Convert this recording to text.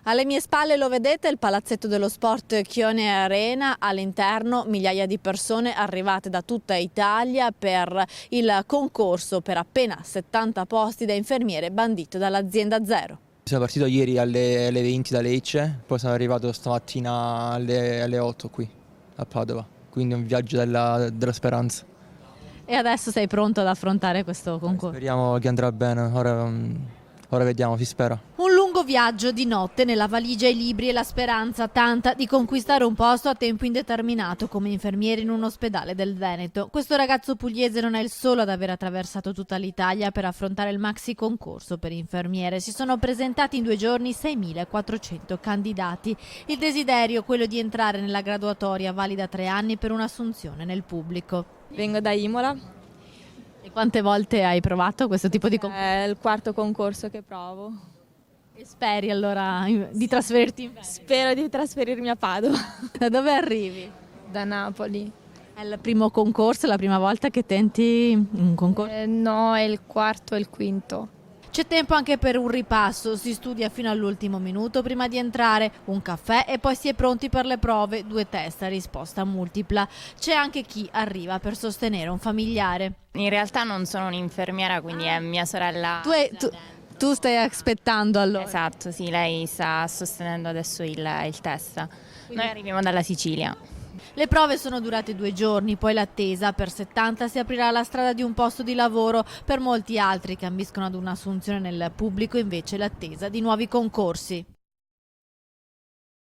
Alle mie spalle lo vedete, il palazzetto dello sport Chione Arena, all'interno migliaia di persone arrivate da tutta Italia per il concorso per appena 70 posti da infermiere bandito dall'azienda Zero. Sono partito ieri alle 20 da Lecce, poi sono arrivato stamattina alle 8 qui a Padova, quindi è un viaggio della speranza. E adesso sei pronto ad affrontare questo concorso? Speriamo che andrà bene, ora vediamo, si spera. Un lungo viaggio di notte, nella valigia i libri e la speranza tanta di conquistare un posto a tempo indeterminato come infermiere in un ospedale del Veneto. Questo ragazzo pugliese non è il solo ad aver attraversato tutta l'Italia per affrontare il maxi concorso per infermiere. Si sono presentati in 2 giorni 6.400 candidati. Il desiderio, quello di entrare nella graduatoria valida 3 anni per un'assunzione nel pubblico. Vengo da Imola, E quante volte hai provato questo tipo di concorso? è il 4º concorso che provo. E speri allora di trasferirti in Veneto? Spero di trasferirmi a Padova. Da dove arrivi? Da Napoli. È il primo concorso, è la prima volta che tenti un concorso? No, è il 4º e il 5º. C'è tempo anche per un ripasso, si studia fino all'ultimo minuto prima di entrare, un caffè e poi si è pronti per le prove, 2 test a risposta multipla. C'è anche chi arriva per sostenere un familiare. In realtà non sono un'infermiera, quindi è mia sorella. Tu stai aspettando allora? Esatto, sì, lei sta sostenendo adesso il test. Noi arriviamo dalla Sicilia. Le prove sono durate 2 giorni, poi l'attesa. Per 70 si aprirà la strada di un posto di lavoro, per molti altri che ambiscono ad un'assunzione nel pubblico invece l'attesa di nuovi concorsi.